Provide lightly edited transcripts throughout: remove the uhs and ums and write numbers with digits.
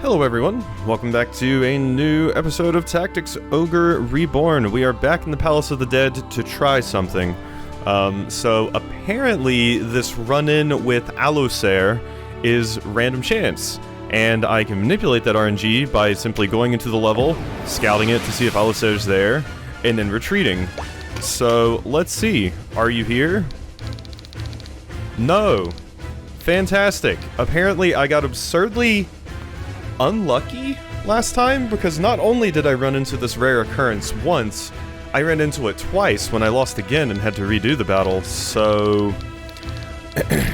Hello everyone, welcome back to a new episode of Tactics Ogre Reborn. We are back in the Palace of the Dead to try something. So apparently this run-in with Allosair is random chance, and I can manipulate that RNG by simply going into the level, scouting it to see if Allosair's there, and then retreating. So let's see, are you here? No. Fantastic. Apparently I got absurdly unlucky last time, because not only did I run into this rare occurrence once, I ran into it twice when I lost again and had to redo the battle, so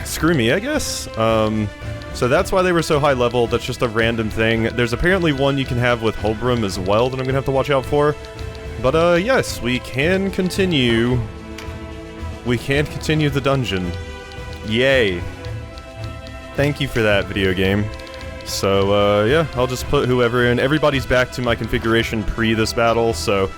screw me, I guess. So that's why they were so high level. That's just a random thing. There's apparently one you can have with Holbrum as well that I'm gonna have to watch out for. But yes, we can continue. We can continue the dungeon. Yay. Thank you for that, video game. So, yeah, I'll just put whoever in. Everybody's back to my configuration pre this battle, so...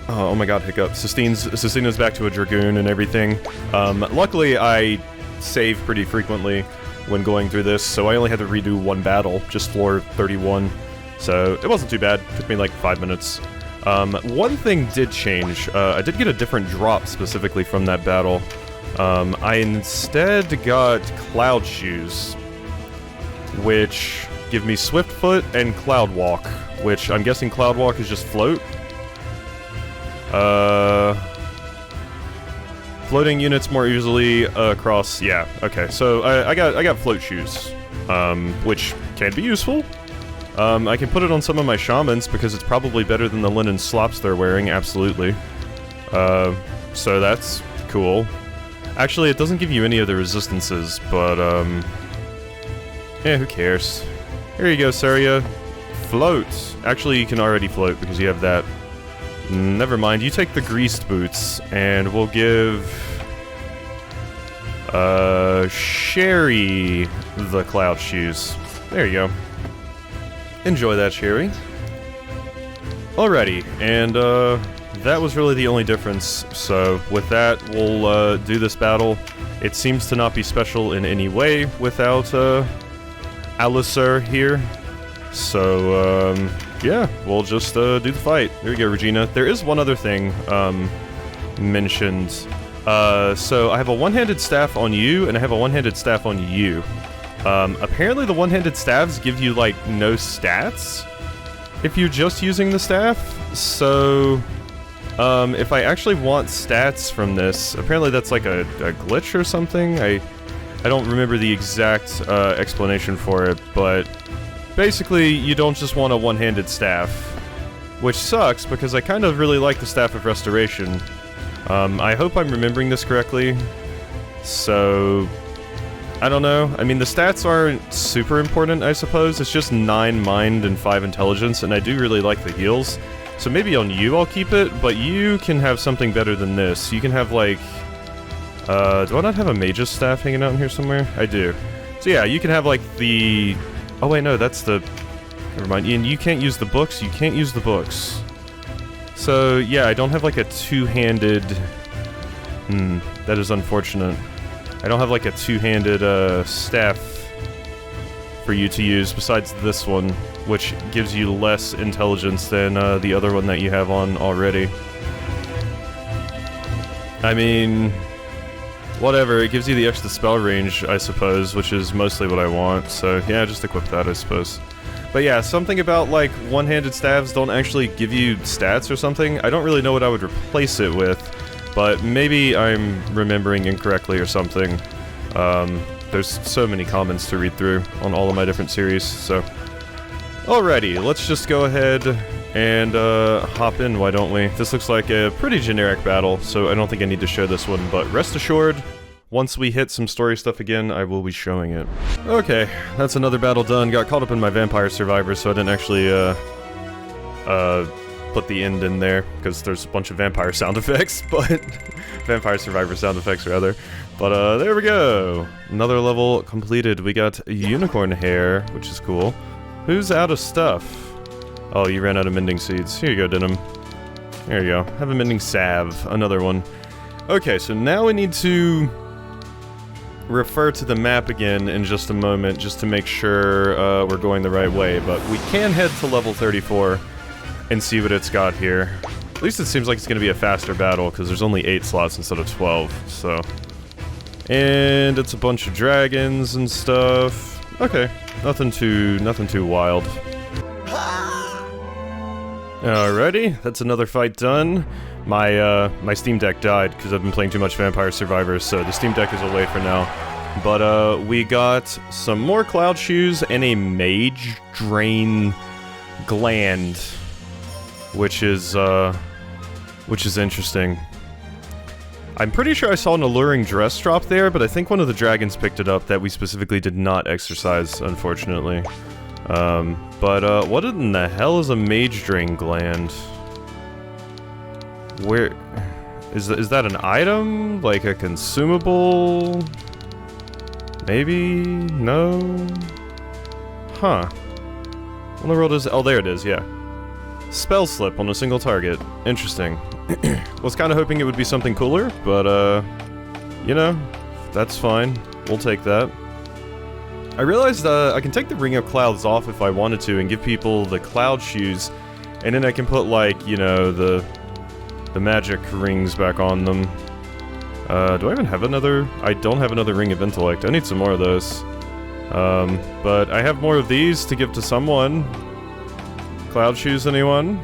Oh my god, hiccup. Sistina's back to a Dragoon and everything. Luckily, I save pretty frequently when going through this, so I only had to redo one battle, just floor 31. So, it wasn't too bad. It took me like 5 minutes. One thing did change. I did get a different drop specifically from that battle. I instead got Cloud Shoes, which give me Swift Foot and Cloud Walk, which I'm guessing Cloud Walk is just float. Floating units more easily across. Yeah, okay. So I got float shoes, which can be useful. I can put it on some of my shamans because it's probably better than the linen slops they're wearing. Absolutely. So that's cool. Actually, it doesn't give you any of the resistances, but yeah, who cares? Here you go, Saria. Float. Actually, you can already float because you have that. Never mind, you take the greased boots, and we'll give... Sherry the cloud shoes. There you go. Enjoy that, Sherry. Alrighty, and, that was really the only difference. So, with that, we'll, do this battle. It seems to not be special in any way without, Allosair here. So, yeah, we'll just, do the fight. There you go, Regina. There is one other thing, mentioned. So I have a one-handed staff on you, and I have a one-handed staff on you. Apparently the one-handed staffs give you, like, no stats if you're just using the staff. So, if I actually want stats from this, apparently that's like a glitch or something. I don't remember the exact explanation for it, but basically you don't just want a one-handed staff, which sucks because I kind of really like the Staff of Restoration. I hope I'm remembering this correctly, so I don't know. I mean, the stats aren't super important, I suppose. It's just 9 mind and 5 intelligence, and I do really like the heals. So maybe on you I'll keep it, but you can have something better than this. You can have, like... do I not have a mage's staff hanging out in here somewhere? I do. So yeah, you can have, like, the... Oh wait, no, that's the... Never mind. And you can't use the books? You can't use the books. So, yeah, I don't have, like, a two-handed... that is unfortunate. I don't have, like, a two-handed, staff for you to use besides this one, which gives you less intelligence than, the other one that you have on already. I mean... Whatever, it gives you the extra spell range, I suppose, which is mostly what I want, so yeah, just equip that, I suppose. But yeah, something about, like, one-handed staves don't actually give you stats or something. I don't really know what I would replace it with, but maybe I'm remembering incorrectly or something. There's so many comments to read through on all of my different series, so... Alrighty, let's just go ahead and hop in, why don't we? This looks like a pretty generic battle, so I don't think I need to show this one, but rest assured, once we hit some story stuff again, I will be showing it. Okay, that's another battle done. Got caught up in my Vampire Survivor, so I didn't actually, put the end in there, because there's a bunch of vampire sound effects, but... Vampire Survivor sound effects, rather. But, there we go! Another level completed. We got unicorn hair, which is cool. Who's out of stuff? Oh, you ran out of mending seeds. Here you go, Denim. There you go. Have a mending salve. Another one. Okay, so now we need to refer to the map again in just a moment, just to make sure we're going the right way, but we can head to level 34 and see what it's got here. At least it seems like it's going to be a faster battle, because there's only 8 slots instead of 12, so... And it's a bunch of dragons and stuff. Okay, nothing too wild. Alrighty, that's another fight done. My Steam Deck died because I've been playing too much Vampire Survivors, so the Steam Deck is away for now. But we got some more Cloud Shoes and a Mage Drain Gland, which is interesting. I'm pretty sure I saw an alluring dress drop there, but I think one of the dragons picked it up that we specifically did not exercise, unfortunately. What in the hell is a Mage Drain Gland? Where... Is that an item? Like a consumable? Maybe? No? Huh. What in the world is... Oh, there it is, yeah. Spell slip on a single target. Interesting. Was kind of hoping it would be something cooler, but, you know, that's fine. We'll take that. I realized, I can take the Ring of Clouds off if I wanted to and give people the Cloud Shoes, and then I can put, like, you know, the magic rings back on them. Do I even have another? I don't have another Ring of Intellect. I need some more of those. But I have more of these to give to someone. Cloud Shoes, anyone?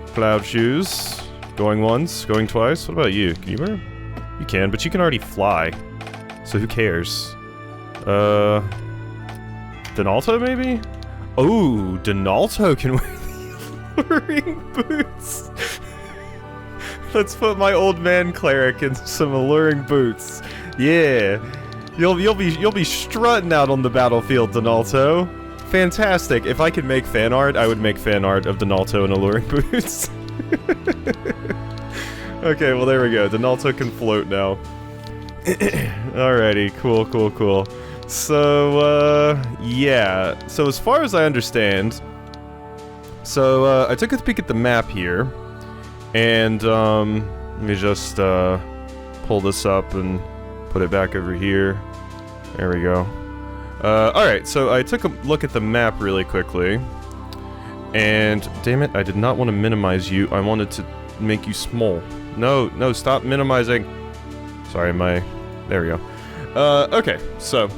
Cloud Shoes. Going once, going twice. What about you? Can you wear? You can, but you can already fly. So who cares? Donalto, maybe? Oh, Donalto can wear the alluring boots. Let's put my old man cleric in some alluring boots. Yeah. You'll be strutting out on the battlefield, Donalto. Fantastic. If I could make fan art, I would make fan art of Donalto in alluring boots. Okay, well there we go. Donalto can float now. Alrighty, cool. So, yeah. So as far as I understand, I took a peek at the map here, and, let me just, pull this up and put it back over here. There we go. Alright, so I took a look at the map really quickly, and, damn it, I did not want to minimize you, I wanted to make you small. No, stop minimizing. Sorry, there we go. Okay, so,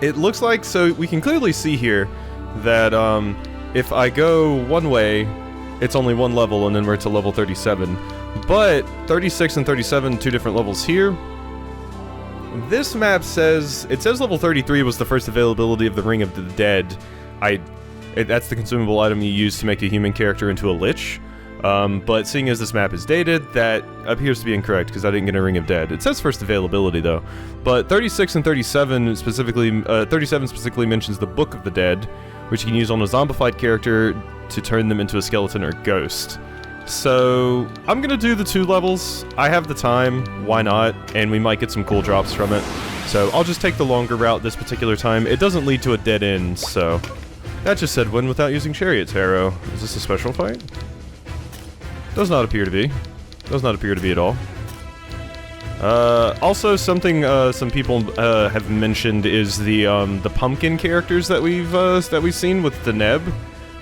it looks like, so we can clearly see here that, if I go one way, it's only one level, and then we're to level 37. But 36 and 37, 2 different levels here. This map says, it says level 33 was the first availability of the Ring of the Dead. That's the consumable item you use to make a human character into a lich. But seeing as this map is dated, that appears to be incorrect, because I didn't get a Ring of Dead. It says first availability, though. But 36 and 37 specifically, 37 specifically mentions the Book of the Dead, which you can use on a zombified character to turn them into a skeleton or ghost. So, I'm gonna do the 2 levels. I have the time, why not? And we might get some cool drops from it. So, I'll just take the longer route this particular time. It doesn't lead to a dead end, so... That just said win without using Chariot Tarot. Is this a special fight? Does not appear to be. Does not appear to be at all. Also, something some people have mentioned is the pumpkin characters that we've seen with the Neb.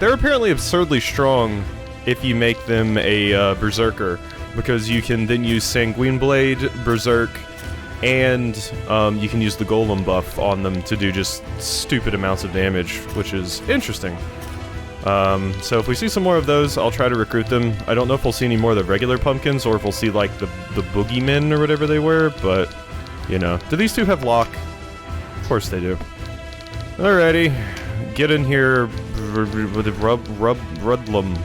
They're apparently absurdly strong if you make them a berserker, because you can then use Sanguine Blade, Berserk, and you can use the Golem buff on them to do just stupid amounts of damage, which is interesting. So if we see some more of those, I'll try to recruit them. I don't know if we'll see any more of the regular pumpkins, or if we'll see, like, the boogeymen or whatever they were, but, you know. Do these 2 have lock? Of course they do. Alrighty. Get in here with Rudlum.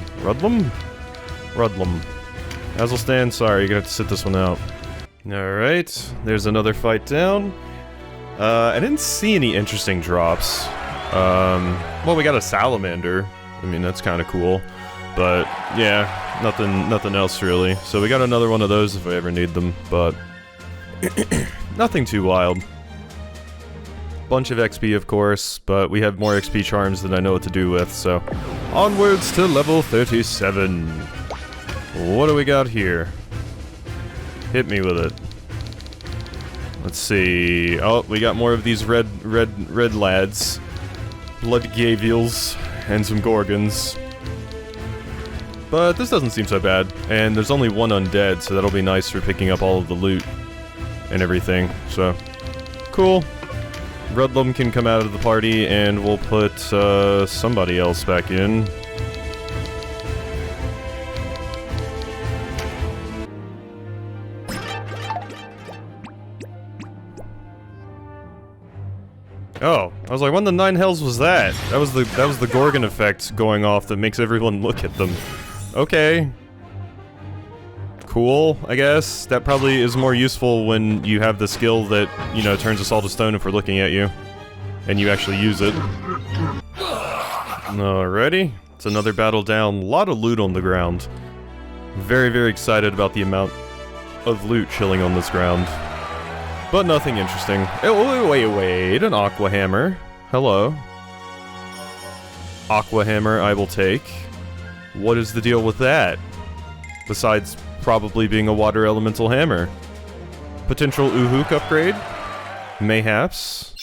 Azelstan, sorry, you're gonna have to sit this one out. Alright, there's another fight down. I didn't see any interesting drops. Well, we got a salamander. I mean, that's kind of cool. But, yeah, nothing else really. So we got another one of those if I ever need them, but... nothing too wild. Bunch of XP, of course, but we have more XP charms than I know what to do with, so... Onwards to level 37. What do we got here? Hit me with it. Let's see. Oh, we got more of these red lads. Blood Gavials and some Gorgons. But this doesn't seem so bad. And there's only one undead, so that'll be nice for picking up all of the loot and everything. So, cool. Rudlum can come out of the party, and we'll put somebody else back in. Oh, I was like, what in the nine hells was that? That was the Gorgon effect going off that makes everyone look at them. Okay. Cool, I guess. That probably is more useful when you have the skill that, you know, turns us all to stone if we're looking at you. And you actually use it. Alrighty. It's another battle down. A lot of loot on the ground. Very, very excited about the amount of loot chilling on this ground. But nothing interesting. Oh, wait, an Aqua Hammer. Hello. Aqua Hammer I will take. What is the deal with that? Besides probably being a water elemental hammer. Potential Uhuk upgrade? Mayhaps.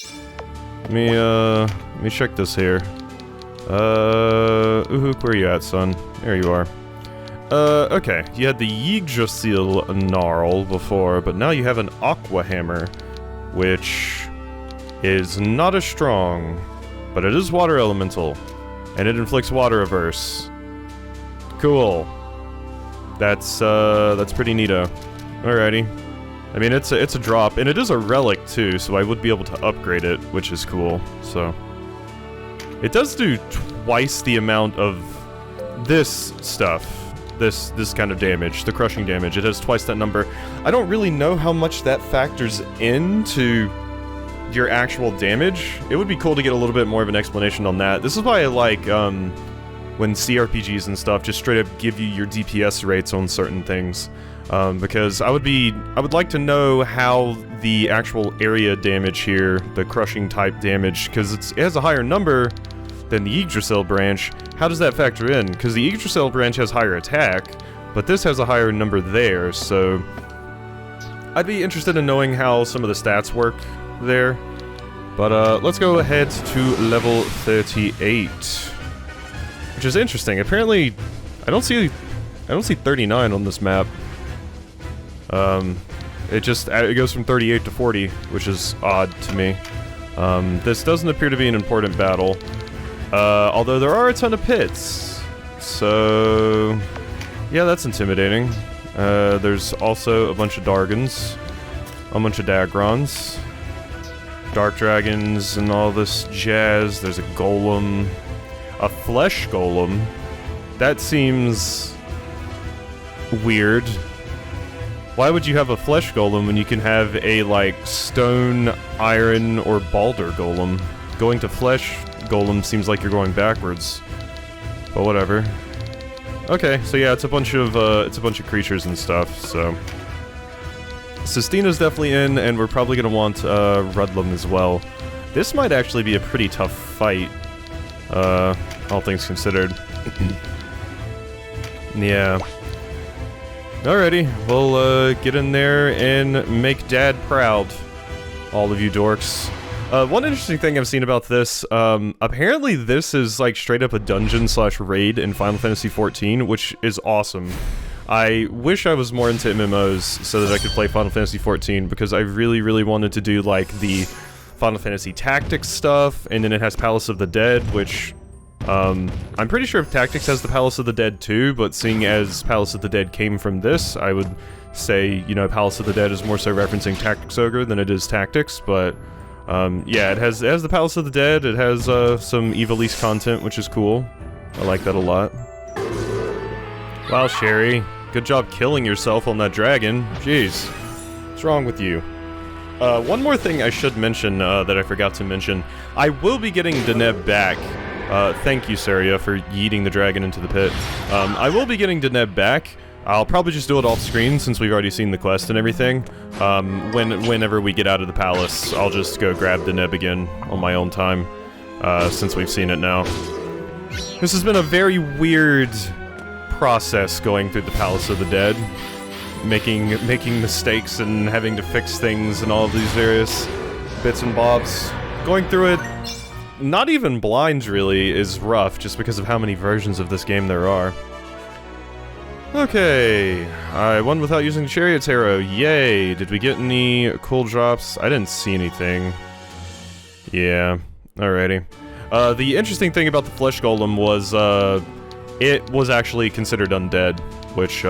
Let me check this here. Uhuk, where are you at, son? There you are. Okay. You had the Yggdrasil Gnarl before, but now you have an Aqua Hammer, which is not as strong, but it is water elemental, and it inflicts water averse. Cool. That's pretty neato. Alrighty. I mean, it's a drop, and it is a relic too, so I would be able to upgrade it, which is cool. So it does do twice the amount of this stuff. This kind of damage, the crushing damage. It has twice that number. I don't really know how much that factors into your actual damage. It would be cool to get a little bit more of an explanation on that. This is why I like when CRPGs and stuff just straight up give you your DPS rates on certain things. Because I would like to know how the actual area damage here, the crushing type damage, because it has a higher number than the Yggdrasil branch. How does that factor in? Because the Yggdrasil branch has higher attack, but this has a higher number there, so I'd be interested in knowing how some of the stats work there. But let's go ahead to level 38, which is interesting. Apparently, I don't see 39 on this map. It goes from 38 to 40, which is odd to me. This doesn't appear to be an important battle. Although there are a ton of pits, so yeah, that's intimidating. There's also a bunch of Dargons, a bunch of Dagrons, Dark Dragons, and all this jazz. There's a Golem, a Flesh Golem. That seems weird. Why would you have a Flesh Golem when you can have a, like, Stone, Iron, or Balder Golem? Going to Flesh Golem seems like you're going backwards, but whatever. Okay, so yeah, it's a bunch of creatures and stuff. So Sistina's definitely in, and we're probably gonna want Rudlum as well. This might actually be a pretty tough fight, all things considered. Yeah. Alrighty, we'll get in there and make Dad proud, all of you dorks. One interesting thing I've seen about this, apparently this is like straight up a dungeon/raid in Final Fantasy XIV, which is awesome. I wish I was more into MMOs so that I could play Final Fantasy XIV, because I really, really wanted to do like the Final Fantasy Tactics stuff, and then it has Palace of the Dead, which, I'm pretty sure Tactics has the Palace of the Dead too, but seeing as Palace of the Dead came from this, I would say, you know, Palace of the Dead is more so referencing Tactics Ogre than it is Tactics, but yeah, it has the Palace of the Dead, it has some Ivalice content, which is cool. I like that a lot. Wow, Sherry, good job killing yourself on that dragon. Jeez, what's wrong with you? One more thing I should mention that I forgot to mention. I will be getting Deneb back. Thank you, Saria, for yeeting the dragon into the pit. I will be getting Deneb back. I'll probably just do it off screen since we've already seen the quest and everything. Whenever we get out of the palace, I'll just go grab Deneb again on my own time, since we've seen it now. This has been a very weird process going through the Palace of the Dead. making mistakes and having to fix things and all of these various bits and bobs. Going through it, not even blind really, is rough just because of how many versions of this game there are. Okay, I won without using the Chariot's arrow. Yay! Did we get any cool drops? I didn't see anything. Yeah, alrighty. The interesting thing about the Flesh Golem was, it was actually considered undead, which,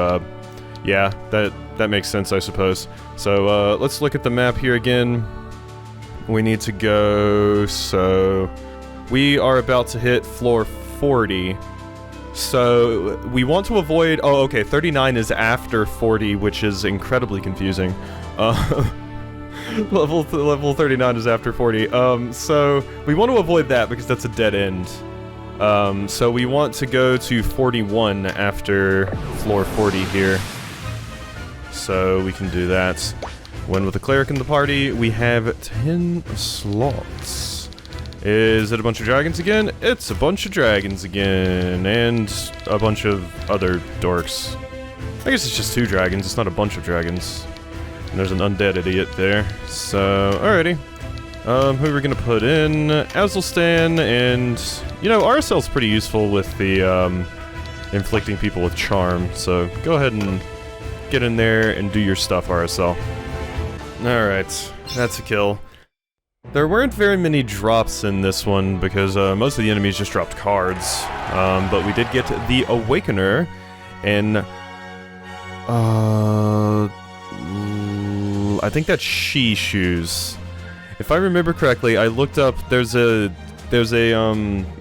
yeah, that makes sense, I suppose. So, let's look at the map here again. We need to go, so... We are about to hit floor 40. So, we want to avoid... Oh, okay, 39 is after 40, which is incredibly confusing. Level 39 is after 40. So, we want to avoid that because that's a dead end. So we want to go to 41 after floor 40 here. So we can do that. When with a cleric in the party, we have 10 slots. Is it a bunch of dragons again? It's a bunch of dragons again, and a bunch of other dorks. I guess it's just 2 dragons, it's not a bunch of dragons. And there's an undead idiot there. So, alrighty. Who are we gonna put in? Azelstan, and... You know, RSL's pretty useful with the, inflicting people with charm, so go ahead and get in there and do your stuff, RSL. Alright, that's a kill. There weren't very many drops in this one, because most of the enemies just dropped cards. But we did get the Awakener, and... I think that's She-Shoes. If I remember correctly, I looked up, there's a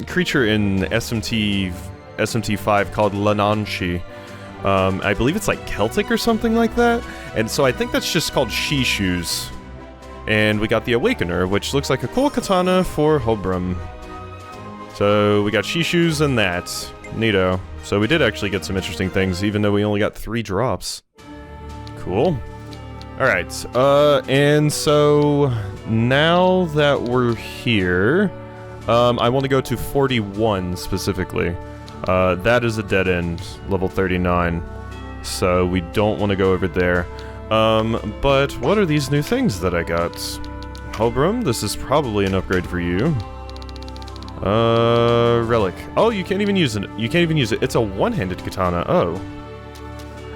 creature in SMT5 called Lananshi. I believe it's like Celtic or something like that, and so I think that's just called She-Shoes. And we got the Awakener, which looks like a cool katana for Hobrum. So we got She-Shoes and that. Neato. So we did actually get some interesting things, even though we only got 3 drops. Cool. Alright, and so now that we're here, I want to go to 41 specifically. That is a dead end, level 39. So we don't want to go over there. But what are these new things that I got? Hobrum, this is probably an upgrade for you. Relic. Oh, you can't even use it. You can't even use it. It's a one-handed katana. Oh.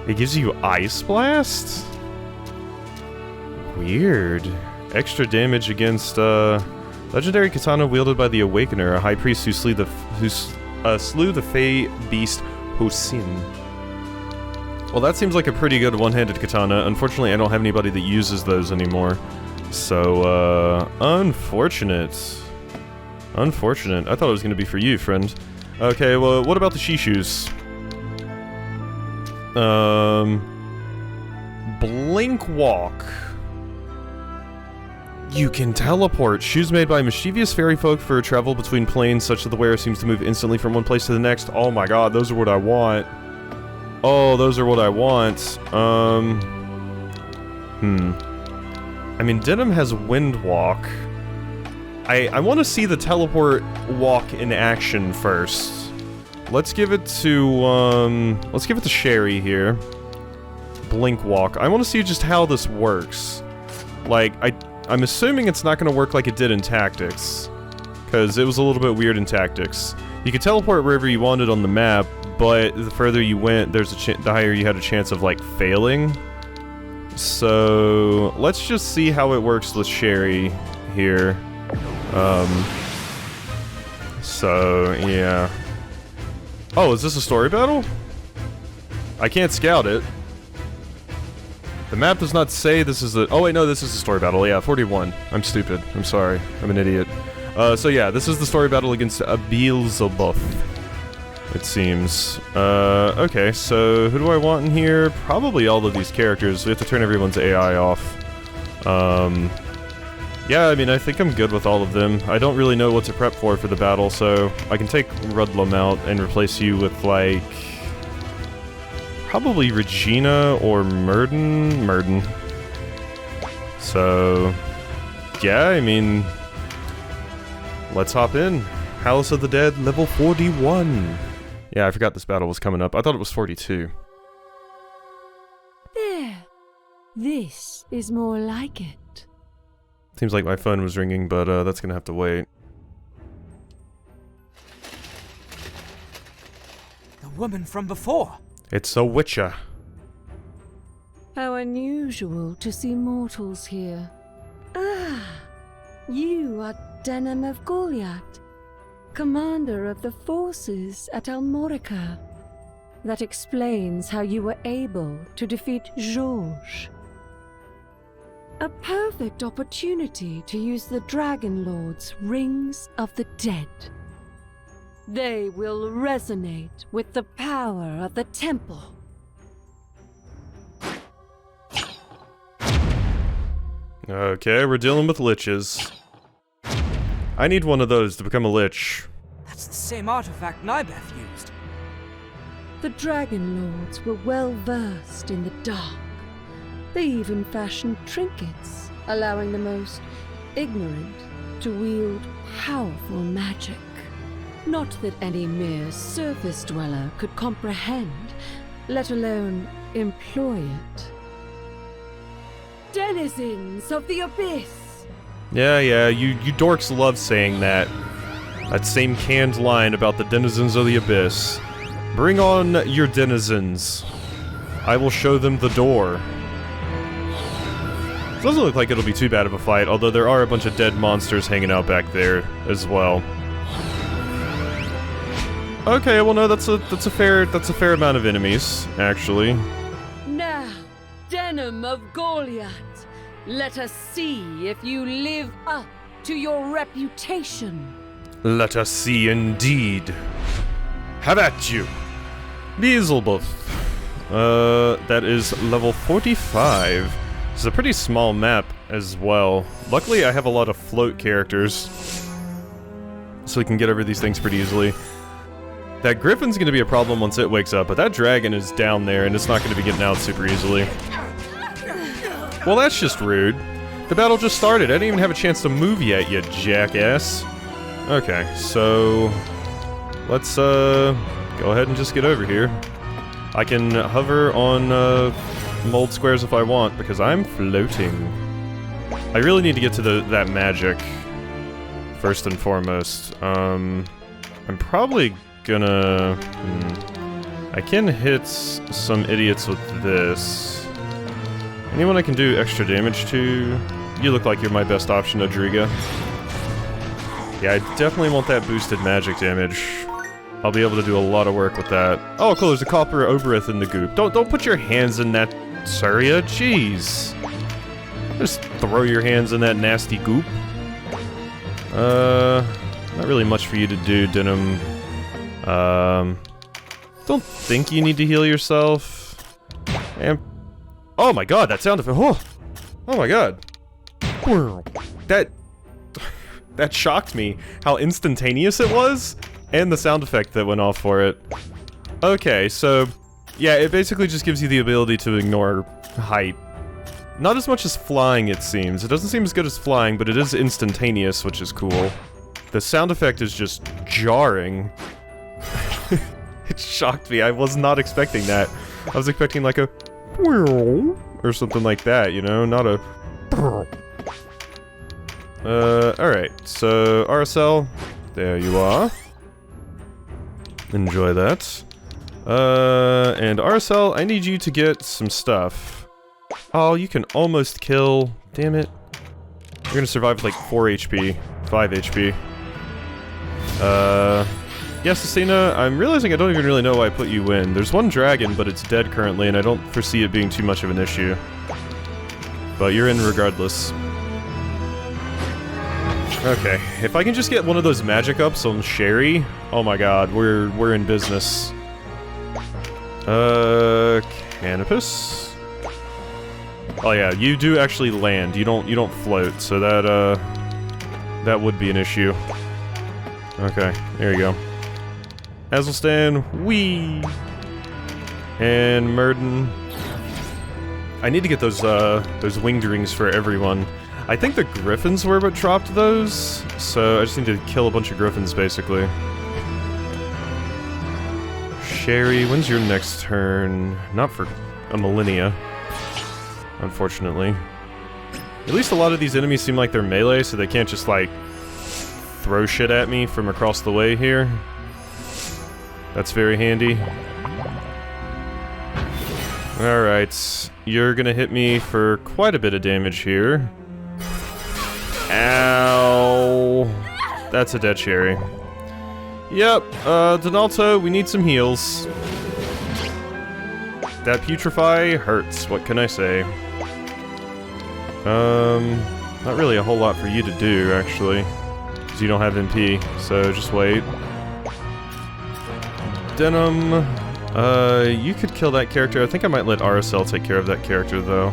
It gives you Ice Blast? Weird. Extra damage against, legendary katana wielded by the Awakener, a high priest who slew the Fey beast Hosin. Well, that seems like a pretty good one-handed katana. Unfortunately, I don't have anybody that uses those anymore. So, unfortunate. Unfortunate. I thought it was going to be for you, friend. Okay, well, what about the She-Shoes? Blink Walk. You can teleport. Shoes made by mischievous fairy folk for travel between planes, such that the wearer seems to move instantly from one place to the next. Oh my god, those are what I want. Oh, those are what I want. I mean, Denim has Wind Walk. I want to see the teleport walk in action first. Let's give it to Sherry here. Blink Walk. I want to see just how this works. Like, I'm assuming it's not going to work like it did in Tactics, because it was a little bit weird in Tactics. You could teleport wherever you wanted on the map, but the further you went, the higher you had a chance of, like, failing. So, let's just see how it works with Sherry here. So, yeah. Oh, is this a story battle? I can't scout it. The map does not say this is a... Oh wait, no, this is a story battle. Yeah, 41. I'm stupid. I'm sorry. I'm an idiot. So yeah, this is the story battle against Beelzebub, it seems. Okay, so who do I want in here? Probably all of these characters. We have to turn everyone's AI off. Yeah, I mean, I think I'm good with all of them. I don't really know what to prep for the battle, so I can take Rudlum out and replace you with, like... Probably Regina or Murden. So, yeah, I mean, let's hop in. House of the Dead, level 41. Yeah, I forgot this battle was coming up. I thought it was 42. There. This is more like it. Seems like my phone was ringing, but that's gonna have to wait. The woman from before. It's a witcher. How unusual to see mortals here. Ah, you are Denim of Goliath, commander of the forces at Almorica. That explains how you were able to defeat Georges. A perfect opportunity to use the Dragon Lord's Rings of the Dead. They will resonate with the power of the temple. Okay, we're dealing with liches. I need one of those to become a lich. That's the same artifact Nybeth used. The Dragon Lords were well versed in the dark. They even fashioned trinkets, allowing the most ignorant to wield powerful magic. Not that any mere surface dweller could comprehend, let alone employ it. Denizens of the Abyss! Yeah, you dorks love saying that. That same canned line about the denizens of the Abyss. Bring on your denizens. I will show them the door. It doesn't look like it'll be too bad of a fight, although there are a bunch of dead monsters hanging out back there as well. Okay, well no, that's a fair amount of enemies, actually. Now, Denim of Goliath, let us see if you live up to your reputation. Let us see indeed. Have at you. Beelzebub. That is level 45. It's a pretty small map as well. Luckily, I have a lot of float characters, so we can get over these things pretty easily. That griffin's gonna be a problem once it wakes up, but that dragon is down there, and it's not gonna be getting out super easily. Well, that's just rude. The battle just started. I didn't even have a chance to move yet, you jackass. Okay, so let's go ahead and just get over here. I can hover on mold squares if I want, because I'm floating. I really need to get to that magic, first and foremost. I'm probably gonna... I can hit some idiots with this. Anyone I can do extra damage to? You look like you're my best option, Adriga. Yeah, I definitely want that boosted magic damage. I'll be able to do a lot of work with that. Oh, cool, there's a copper Oberyth in the goop. Don't put your hands in that, Surya. Jeez. Just throw your hands in that nasty goop. Not really much for you to do, Denim. Don't think you need to heal yourself. And oh my god, that sound effect. Oh my god. That shocked me, how instantaneous it was, and the sound effect that went off for it. Okay, so yeah, it basically just gives you the ability to ignore height. Not as much as flying, it seems. It doesn't seem as good as flying, but it is instantaneous, which is cool. The sound effect is just jarring. It shocked me. I was not expecting that. I was expecting like a or something like that, you know, not a alright, so RSL, there you are. Enjoy that. And RSL, I need you to get some stuff. Oh, you can almost kill. Damn it. You're gonna survive with like 4 HP, 5 HP. Yes, Asina, I'm realizing I don't even really know why I put you in. There's one dragon, but it's dead currently, and I don't foresee it being too much of an issue. But you're in regardless. Okay, if I can just get one of those magic ups on Sherry, oh my god, we're in business. Canopus? Oh yeah, you do actually land. You don't float, so that would be an issue. Okay, there you go. Azelstan, wee! And Murden. I need to get those winged rings for everyone. I think the griffins were what dropped those, so I just need to kill a bunch of griffins, basically. Sherry, when's your next turn? Not for a millennia. unfortunately. At least a lot of these enemies seem like they're melee, so they can't just, like, throw shit at me from across the way here. That's very handy. Alright, you're gonna hit me for quite a bit of damage here. Ow! That's a dead cherry. Yep, Donalto, we need some heals. That putrefy hurts, what can I say? Not really a whole lot for you to do, actually. Because you don't have MP, so just wait. Denim, you could kill that character. I think I might let RSL take care of that character, though.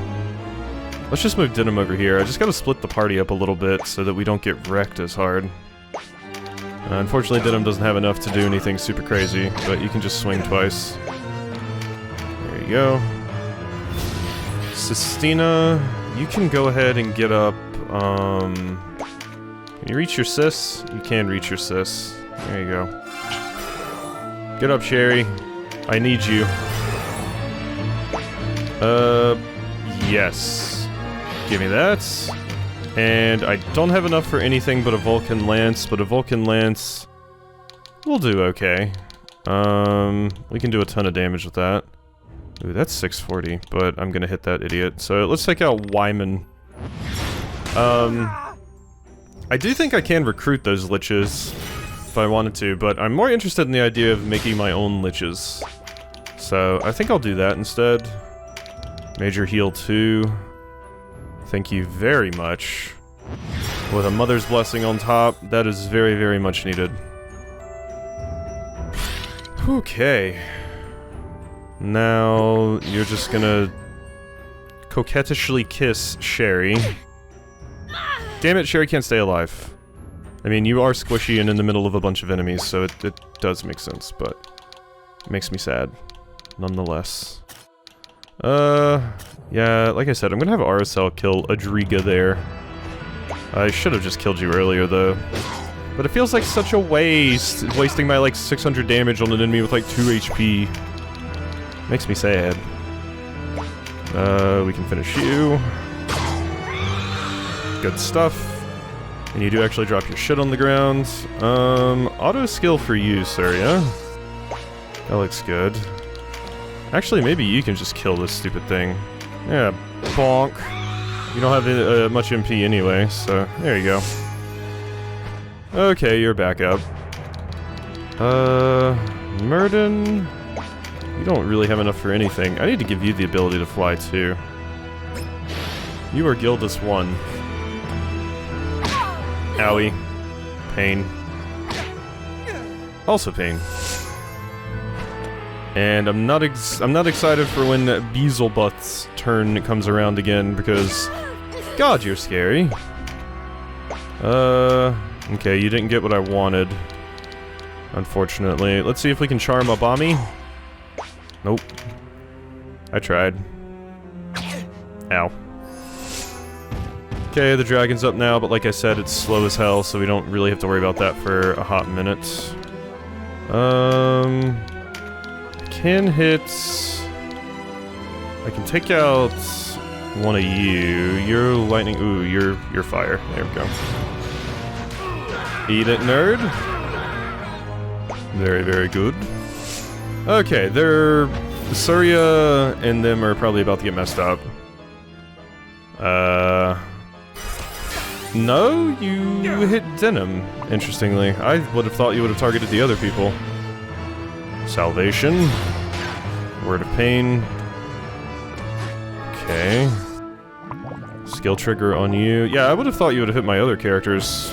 Let's just move Denim over here. I just gotta split the party up a little bit so that we don't get wrecked as hard. Unfortunately, Denim doesn't have enough to do anything super crazy, but you can just swing twice. There you go. Sistina, you can go ahead and get up, can you reach your sis? You can reach your sis. There you go. Get up, Sherry. I need you. Yes. Give me that. And I don't have enough for anything but a Vulcan Lance, but a Vulcan Lance will do okay. We can do a ton of damage with that. Ooh, that's 640, but I'm gonna hit that idiot. So let's take out Wyman. I do think I can recruit those liches if I wanted to, but I'm more interested in the idea of making my own liches. So I think I'll do that instead. Major heal 2. Thank you very much. With a Mother's Blessing on top, that is very, very much needed. Okay. Now, you're just gonna coquettishly kiss Sherry. Damn it, Sherry can't stay alive. I mean, you are squishy and in the middle of a bunch of enemies, so it does make sense, but it makes me sad, nonetheless. Yeah, like I said, I'm gonna have RSL kill Adriga there. I should have just killed you earlier, though. But it feels like such a waste, wasting my, like, 600 damage on an enemy with, like, 2 HP. Makes me sad. We can finish you. Good stuff. And you do actually drop your shit on the ground. Auto skill for you, sir, yeah? That looks good. Actually, maybe you can just kill this stupid thing. Yeah, bonk. You don't have much MP anyway, so there you go. Okay, you're back up. Murden... You don't really have enough for anything. I need to give you the ability to fly, too. You are Gildas 1. Owie. Pain. Also pain. And I'm not excited for when Beelzebub's turn comes around again, because... God, you're scary. Okay, you didn't get what I wanted. Unfortunately. Let's see if we can charm Abami. Nope. I tried. Ow. Okay, the dragon's up now, but like I said, it's slow as hell, so we don't really have to worry about that for a hot minute. Can hit... I can take out one of you. You're lightning... Ooh, you're fire. There we go. Eat it, nerd. Very, very good. Okay, Surya and them are probably about to get messed up. No, you hit Denim, interestingly. I would have thought you would have targeted the other people. Salvation. Word of Pain. Okay. Skill trigger on you. Yeah, I would have thought you would have hit my other characters.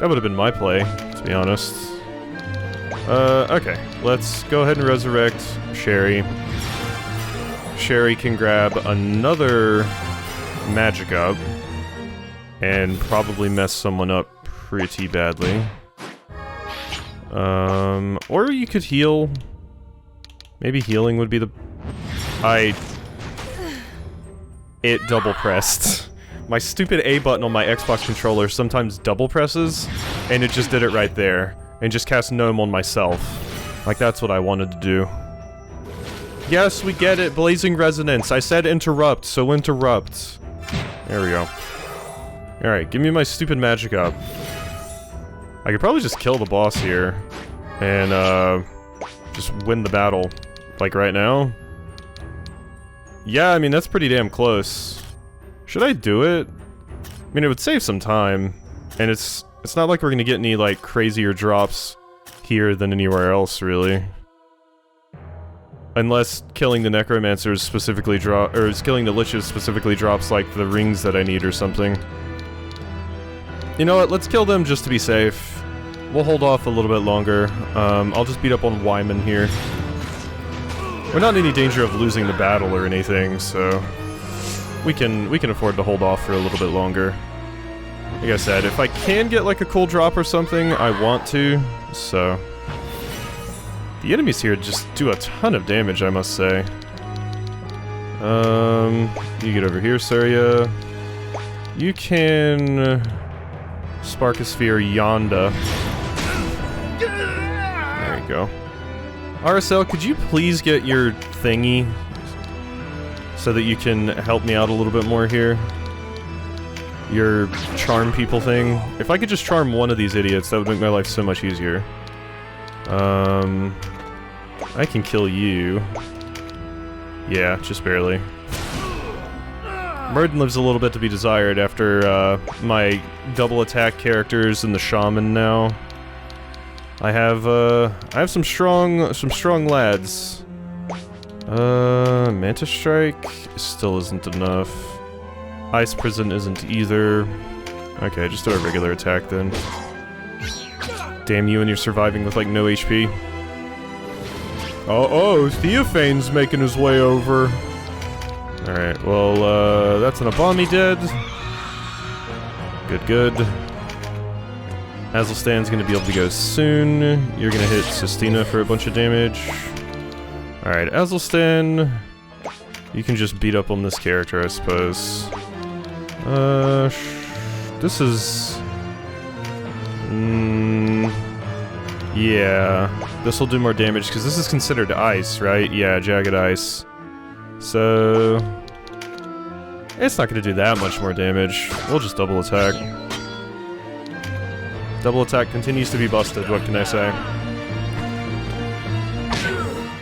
That would have been my play, to be honest. Okay. Let's go ahead and resurrect Sherry. Sherry can grab another magic up and probably mess someone up pretty badly. Or you could heal. Maybe healing would be the... It double pressed. My stupid A button on my Xbox controller sometimes double presses, and it just did it right there. And just cast Gnome on myself. Like, that's what I wanted to do. Yes, we get it. Blazing resonance. I said interrupt, so interrupt. There we go. Alright, give me my stupid magic up. I could probably just kill the boss here. And, just win the battle. Like right now. Yeah, I mean, that's pretty damn close. Should I do it? I mean, it would save some time. And it's not like we're gonna get any, like, crazier drops here than anywhere else, really. Unless killing the necromancers specifically killing the liches specifically drops, like, the rings that I need or something. You know what, let's kill them just to be safe. We'll hold off a little bit longer. I'll just beat up on Wyman here. We're not in any danger of losing the battle or anything, so... We can afford to hold off for a little bit longer. Like I said, if I can get, like, a cool drop or something, I want to, so... The enemies here just do a ton of damage, I must say. You get over here, Surya. You can... Sparkosphere Yonda. There you go. RSL, could you please get your thingy? So that you can help me out a little bit more here? Your charm people thing. If I could just charm one of these idiots, that would make my life so much easier. I can kill you. Yeah, just barely. Murden lives a little bit to be desired after, my double attack characters and the shaman now. I have some strong lads. Mantis Strike still isn't enough. Ice Prison isn't either. Okay, just do a regular attack then. Damn you, and you're surviving with like no HP. Oh, Theophane's making his way over. Alright, well, that's an Abami dead. Good. Azelstan's gonna be able to go soon. You're gonna hit Sistina for a bunch of damage. Alright, Azelstan. You can just beat up on this character, I suppose. This is... yeah, this will do more damage, because this is considered ice, right? Yeah, jagged ice. So... it's not going to do that much more damage. We'll just double attack. Double attack continues to be busted, what can I say?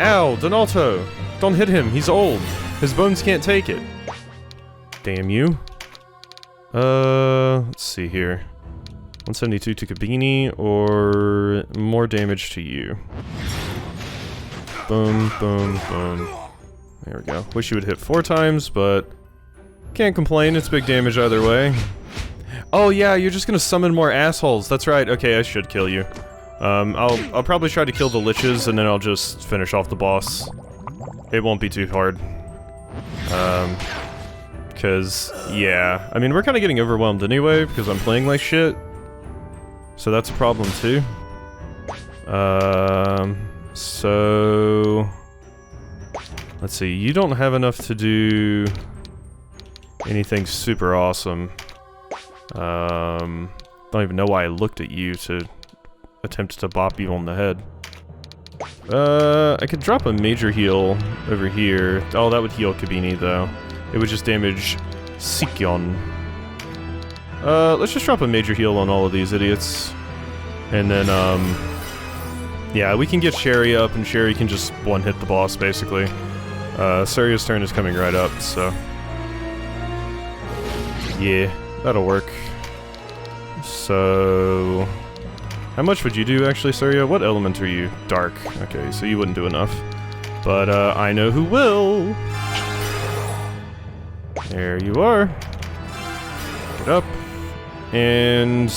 Ow, Donalto! Don't hit him, he's old. His bones can't take it. Damn you. Let's see here. 172 to Kabini, or more damage to you. Boom, boom, boom. There we go. Wish you would hit 4 times, but... can't complain, it's big damage either way. Oh yeah, you're just gonna summon more assholes, that's right. Okay, I should kill you. I'll probably try to kill the liches, and then I'll just finish off the boss. It won't be too hard. Because, yeah. I mean, we're kind of getting overwhelmed anyway, because I'm playing like shit. So that's a problem, too. So... let's see, you don't have enough to do... anything super awesome. Don't even know why I looked at you to attempt to bop you on the head. I could drop a major heal over here. Oh, that would heal Kabini, though. It would just damage Sikyon. Let's just drop a major heal on all of these idiots. And then, yeah, we can get Sherry up, and Sherry can just one-hit the boss, basically. Surya's turn is coming right up, so... yeah, that'll work. So... how much would you do, actually, Surya? What element are you? Dark. Okay, so you wouldn't do enough. But, I know who will! There you are. Get up. And...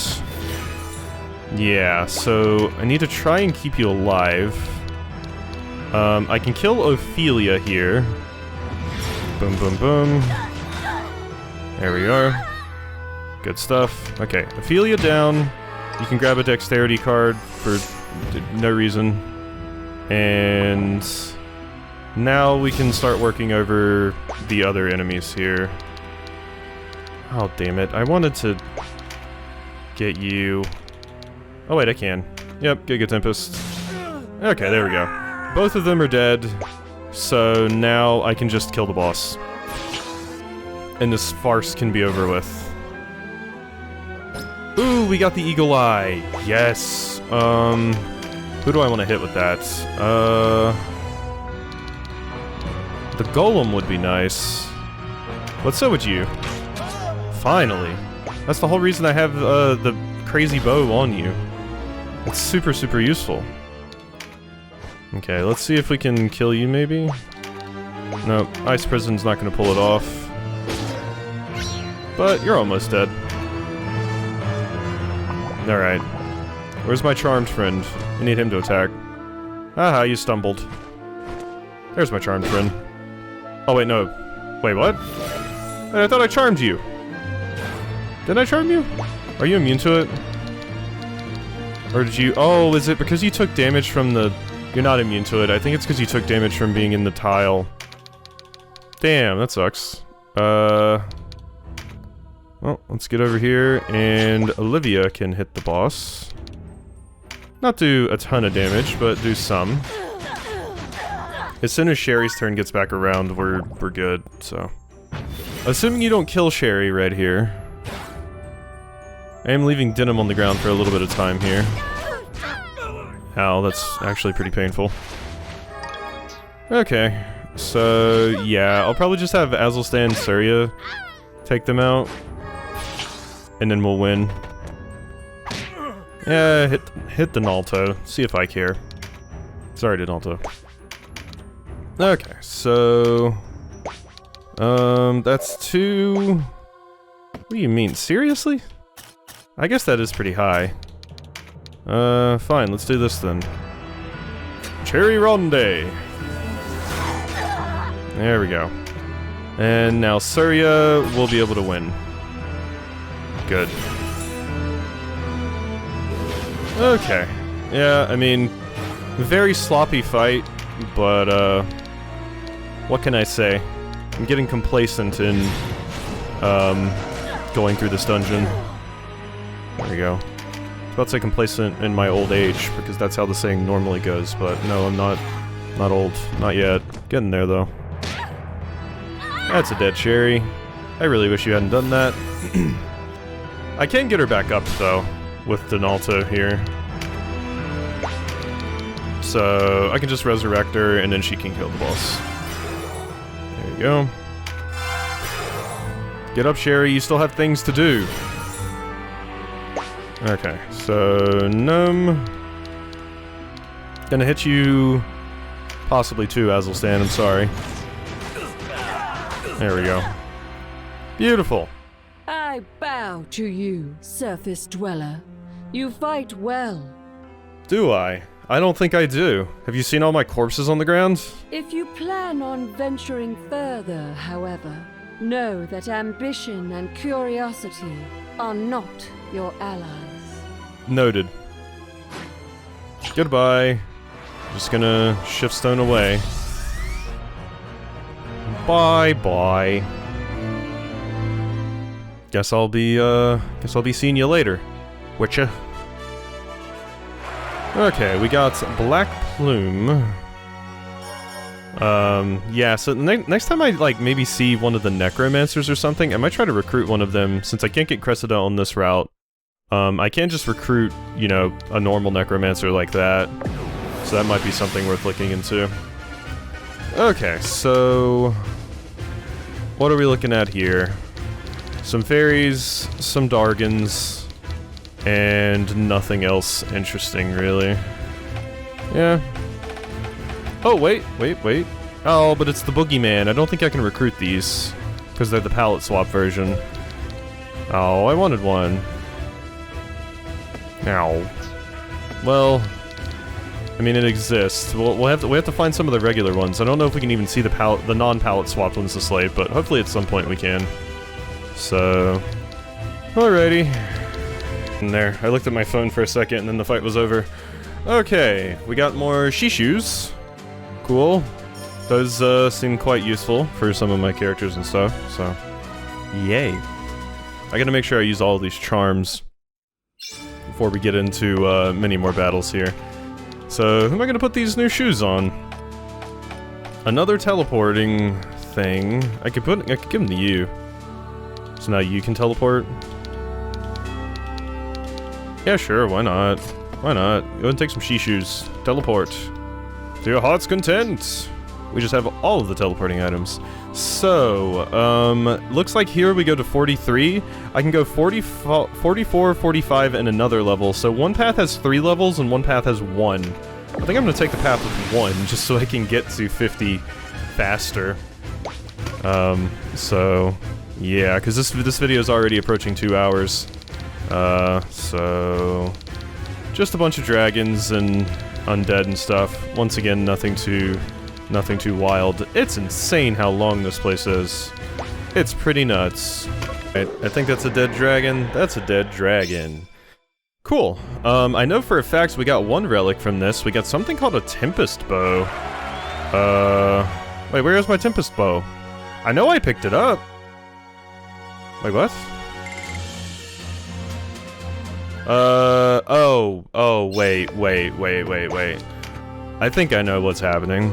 yeah, so I need to try and keep you alive. I can kill Ophelia here. Boom, boom, boom. There we are. Good stuff. Okay, Ophelia down. You can grab a dexterity card for no reason. And... now we can start working over the other enemies here. Oh, damn it. I wanted to get you... oh, wait, I can. Yep, Giga Tempest. Okay, there we go. Both of them are dead. So now I can just kill the boss. And this farce can be over with. Ooh, we got the eagle eye. Yes. Who do I want to hit with that? The golem would be nice. What's up with you? Finally. That's the whole reason I have the crazy bow on you. It's super, super useful. Okay, let's see if we can kill you, maybe? Nope, Ice Prison's not gonna pull it off. But you're almost dead. Alright. Where's my charmed friend? I need him to attack. Aha, you stumbled. There's my charmed friend. Oh, wait, no. Wait, what? I thought I charmed you. Did I charm you? Are you immune to it? Or did you... Oh, is it because you took damage from the... You're not immune to it. I think it's because you took damage from being in the tile. Damn, that sucks. Well, let's get over here, and Olivia can hit the boss. Not do a ton of damage, but do some. As soon as Sherry's turn gets back around, we're good, so... Assuming you don't kill Sherry right here. I am leaving Denim on the ground for a little bit of time here. Ow, that's actually pretty painful. Okay, so yeah, I'll probably just have Azelstan and Surya take them out. And then we'll win. Yeah, hit Donalto. See if I care. Sorry, Donalto. Okay, so... that's 2... What do you mean? Seriously? I guess that is pretty high. Fine, let's do this then. Cherry Ronde! There we go. And now Surya will be able to win. Good. Okay. Yeah, I mean, very sloppy fight, but, what can I say? I'm getting complacent in, going through this dungeon. There we go. I was about to say complacent in my old age, because that's how the saying normally goes, but no, I'm not old. Not yet. Getting there, though. That's a dead Sherry. I really wish you hadn't done that. I can get her back up, though, with Donalto here. So, I can just resurrect her, and then she can kill the boss. There you go. Get up, Sherry, you still have things to do. Okay, so, Num. Gonna hit you... Possibly too, Azelstan, I'm sorry. There we go. Beautiful. I bow to you, surface dweller. You fight well. Do I? I don't think I do. Have you seen all my corpses on the ground? If you plan on venturing further, however, know that ambition and curiosity are not your allies. Noted. Goodbye. Just gonna shift stone away. Bye-bye. Guess I'll be seeing you later. Witcha. Okay, we got Black Plume. Yeah, so next time I, like, maybe see one of the Necromancers or something, I might try to recruit one of them, since I can't get Cressida on this route. I can just recruit, you know, a normal Necromancer like that. So that might be something worth looking into. Okay, so... What are we looking at here? Some fairies, some Dargans, and nothing else interesting, really. Yeah. Oh, wait. Oh, but it's the Boogeyman. I don't think I can recruit these, because they're the palette swap version. Oh, I wanted one. Ow. Well, I mean, it exists. We have to find some of the regular ones. I don't know if we can even see the non-palette swapped ones this late, but hopefully at some point we can. So, alrighty. In there, I looked at my phone for a second, and then the fight was over. Okay, we got more Shishus. Cool. Those seem quite useful for some of my characters and stuff. So, yay! I gotta make sure I use all of these charms before we get into many more battles here. So, who am I gonna put these new shoes on? another teleporting thing. I could give them to you. So now you can teleport? Yeah, sure, why not? Why not? Go ahead and take some shishoos. Teleport. To your heart's content! We just have all of the teleporting items. So, looks like here we go to 43. I can go 44, 45, and another level. So one path has 3 levels and one path has 1. I think I'm gonna take the path with 1, just so I can get to 50 faster. So, yeah, because this video is already approaching 2 hours. So... just a bunch of dragons and undead and stuff. Once again, nothing too wild. It's insane how long this place is. It's pretty nuts. Right, I think that's a dead dragon. That's a dead dragon. Cool. I know for a fact we got 1 relic from this. We got something called a Tempest Bow. Wait, where is my Tempest Bow? I know I picked it up. Wait, what? Oh, wait. I think I know what's happening.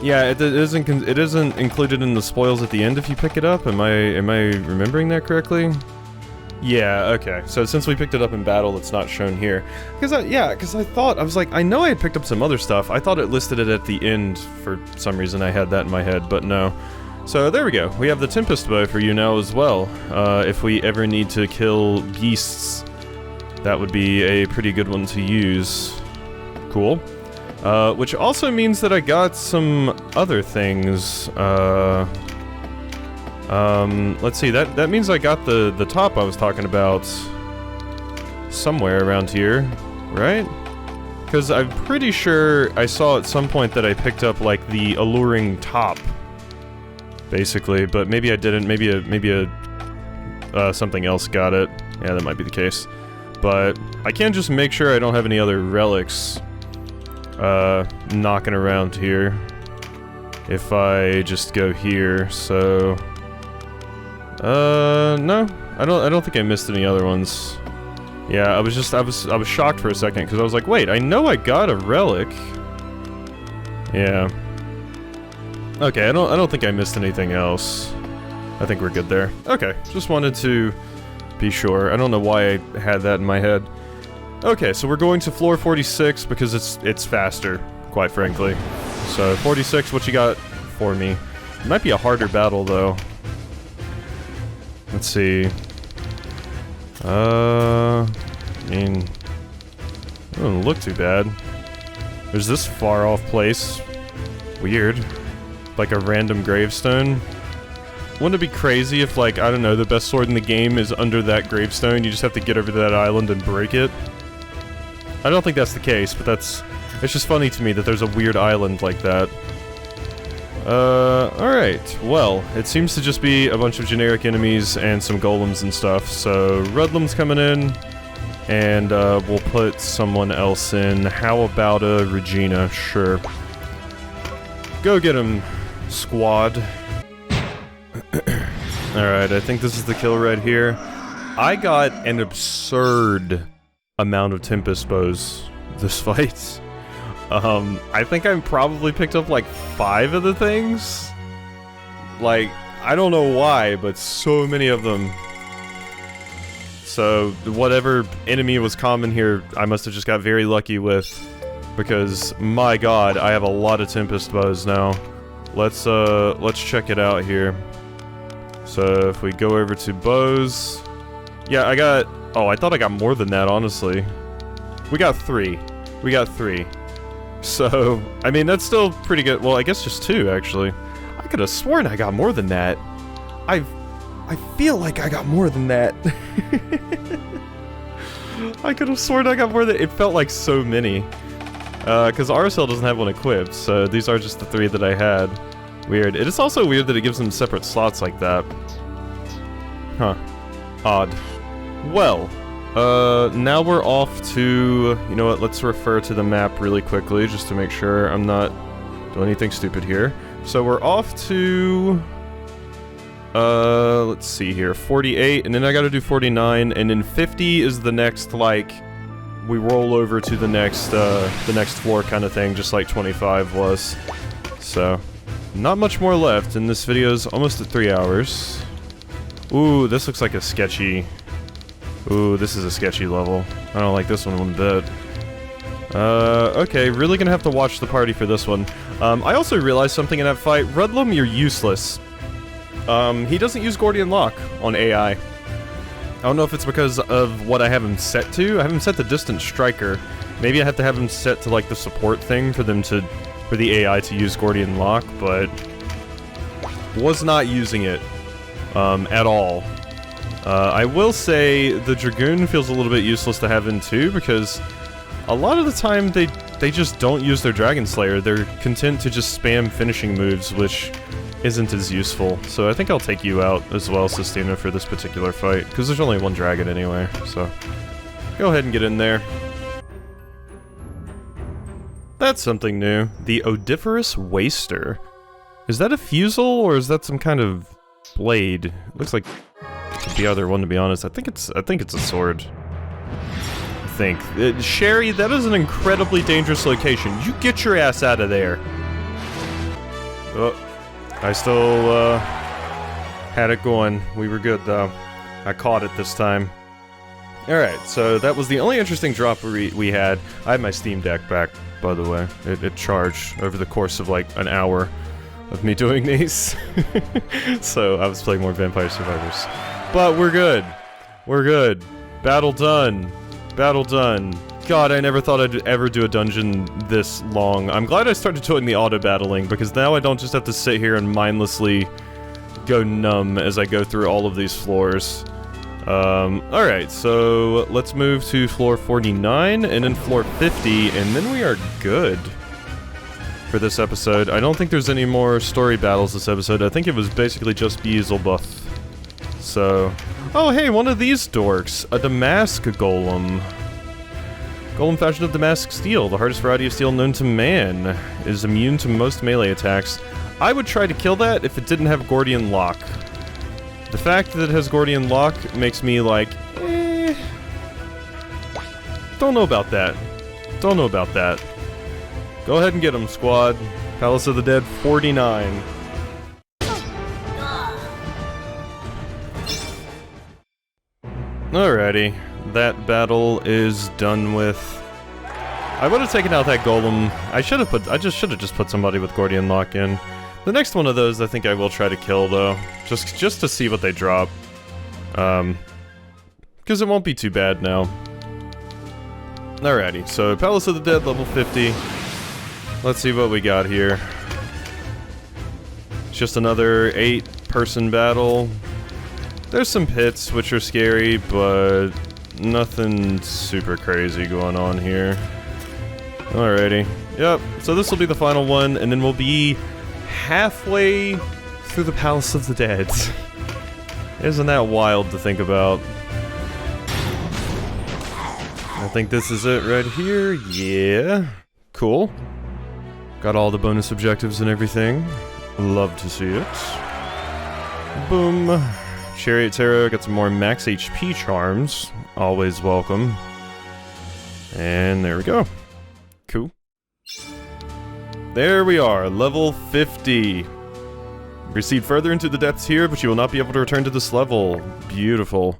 Yeah, it isn't included in the spoils at the end if you pick it up. Am I remembering that correctly? Yeah, okay. So since we picked it up in battle, it's not shown here. Because I thought, I was like, I know I had picked up some other stuff. I thought it listed it at the end for some reason. I had that in my head, but no. So there we go. We have the Tempest Bow for you now as well. If we ever need to kill beasts, that would be a pretty good one to use. Cool. Which also means that I got some other things. Let's see, that means I got the top I was talking about somewhere around here, right? Because I'm pretty sure I saw at some point that I picked up, like, the alluring top, basically, but maybe I didn't, maybe something else got it. Yeah, that might be the case. But I can just make sure I don't have any other relics knocking around here if I just go here. So no, I don't think I missed any other ones. Yeah, I was shocked for a second because I was like, wait, I know I got a relic. Yeah. Okay, I don't think I missed anything else. I think we're good there. Okay, just wanted to be sure. I don't know why I had that in my head. Okay, so we're going to floor 46 because it's faster, quite frankly. So 46, what you got for me? It might be a harder battle though. Let's see. I mean, it doesn't look too bad. There's this far off place. Weird. Like a random gravestone. Wouldn't it be crazy if, like, I don't know, the best sword in the game is under that gravestone, you just have to get over to that island and break it? I don't think that's the case, but it's just funny to me that there's a weird island like that. Alright, well, it seems to just be a bunch of generic enemies and some golems and stuff, so Rudlam's coming in, and we'll put someone else in. How about a Regina? Sure. Go get him, squad. Alright, I think this is the kill right here. I got an absurd amount of Tempest Bows this fight. I think I probably picked up like 5 of the things. Like, I don't know why, but so many of them. So, whatever enemy was common here, I must have just got very lucky with. Because, my god, I have a lot of Tempest Bows now. Let's check it out here. So, if we go over to bows... Yeah, I got... Oh, I thought I got more than that, honestly. We got 3. We got 3. So, I mean, that's still pretty good. Well, I guess just 2, actually. I could have sworn I got more than that. I feel like I got more than that. I could have sworn I got more than... It felt like so many. Because RSL doesn't have one equipped, so these are just the 3 that I had. Weird. It is also weird that it gives them separate slots like that. Huh. Odd. Well, now we're off to... You know what, let's refer to the map really quickly, just to make sure I'm not doing anything stupid here. So we're off to... let's see here, 48, and then I gotta do 49, and then 50 is the next, like, we roll over to the next floor kind of thing, just like 25 was. So, not much more left, and this video is almost at 3 hours. Ooh, this looks like a sketchy... Ooh, this is a sketchy level. I don't like this one bit. Okay, really gonna have to watch the party for this one. I also realized something in that fight. Rudlum, you're useless. He doesn't use Gordian Lock on AI. I don't know if it's because of what I have him set to. I have him set to Distant Striker. Maybe I have to have him set to, like, the support thing for the AI to use Gordian Lock, but... was not using it, at all. I will say the Dragoon feels a little bit useless to have in too, because a lot of the time they just don't use their Dragon Slayer. They're content to just spam finishing moves, which isn't as useful. So I think I'll take you out as well, Sistina, for this particular fight, because there's only one dragon anyway, so go ahead and get in there. That's something new. The Odiferous Waster. Is that a fusel, or is that some kind of blade? It looks like the other one, to be honest. I think it's a sword. Sherry, that is an incredibly dangerous location. You get your ass out of there. Oh, I still had it going. We were good though. I caught it this time. Alright, so that was the only interesting drop we had. I have my Steam Deck back, by the way. It charged over the course of like an hour of me doing these. So I was playing more Vampire Survivors. But we're good. We're good. Battle done. Battle done. God, I never thought I'd ever do a dungeon this long. I'm glad I started doing the auto-battling, because now I don't just have to sit here and mindlessly go numb as I go through all of these floors. Alright, so let's move to floor 49, and then floor 50, and then we are good for this episode. I don't think there's any more story battles this episode. I think it was basically just Beelzebub. So... oh, hey, one of these dorks. A Damask Golem. Golem fashioned of Damask steel, the hardest variety of steel known to man. It is immune to most melee attacks. I would try to kill that if it didn't have Gordian Lock. The fact that it has Gordian Lock makes me like, don't know about that. Don't know about that. Go ahead and get him, squad. Palace of the Dead 49. Alrighty, that battle is done with. I would have taken out that golem. I should have just put somebody with Gordian Lock in. The next one of those I think I will try to kill though, just to see what they drop. Because it won't be too bad now. Alrighty, so Palace of the Dead level 50. Let's see what we got here. It's just another 8-person battle. There's some pits, which are scary, but nothing super crazy going on here. Alrighty. Yep, so this will be the final one, and then we'll be halfway through the Palace of the Dead. Isn't that wild to think about? I think this is it right here. Yeah. Cool. Got all the bonus objectives and everything. Love to see it. Boom. Chariot Tarot, got some more max HP charms. Always welcome. And there we go. Cool. There we are, level 50. Recede further into the depths here, but you will not be able to return to this level. Beautiful.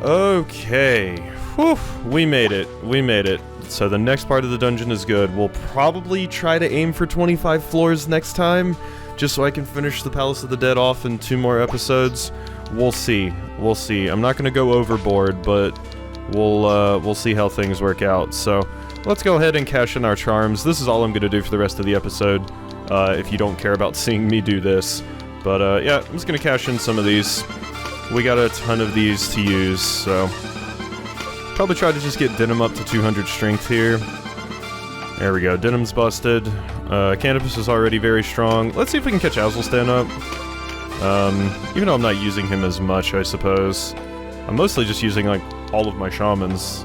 Okay. Whew, we made it. We made it. So the next part of the dungeon is good. We'll probably try to aim for 25 floors next time, just so I can finish the Palace of the Dead off in 2 more episodes. We'll see. We'll see. I'm not gonna go overboard, but we'll see how things work out. So let's go ahead and cash in our charms. This is all I'm gonna do for the rest of the episode, if you don't care about seeing me do this. But yeah, I'm just gonna cash in some of these. We got a ton of these to use, so probably try to just get Denim up to 200 strength here. There we go, Denim's busted. Canopus is already very strong. Let's see if we can catch Azulstan up. Even though I'm not using him as much, I suppose. I'm mostly just using, like, all of my shamans.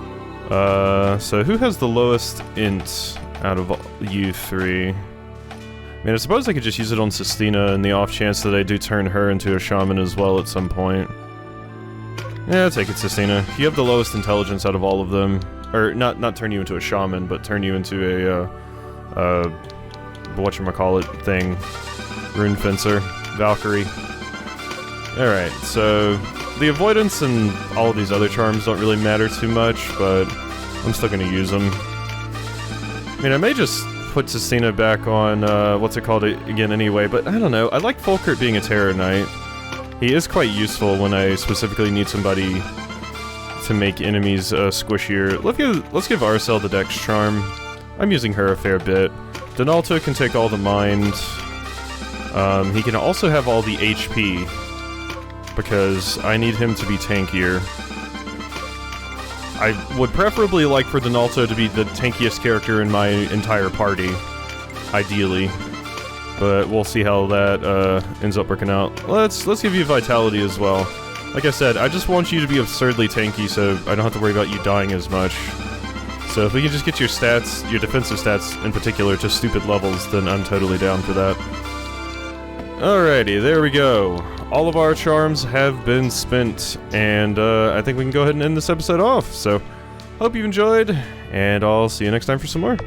So who has the lowest int out of you three? I mean, I suppose I could just use it on Sistina in the off chance that I do turn her into a shaman as well at some point. Yeah, take it, Sistina. You have the lowest intelligence out of all of them. Or, not turn you into a shaman, but turn you into a, whatchamacallit thing. Rune Fencer. Valkyrie. Alright, so the avoidance and all of these other charms don't really matter too much, but I'm still gonna use them. I mean, I may just put Sistina back on, what's it called again anyway, but I don't know. I like Volkert being a Terror Knight. He is quite useful when I specifically need somebody to make enemies squishier. Let's give Arcel the Dex charm. I'm using her a fair bit. Donalto can take all the mind. He can also have all the HP, because I need him to be tankier. I would preferably like for Donalto to be the tankiest character in my entire party, ideally. But we'll see how that ends up working out. Let's give you Vitality as well. Like I said, I just want you to be absurdly tanky so I don't have to worry about you dying as much. So if we can just get your stats, your defensive stats in particular, to stupid levels, then I'm totally down for that. Alrighty, there we go. All of our charms have been spent, and I think we can go ahead and end this episode off. So, hope you enjoyed, and I'll see you next time for some more.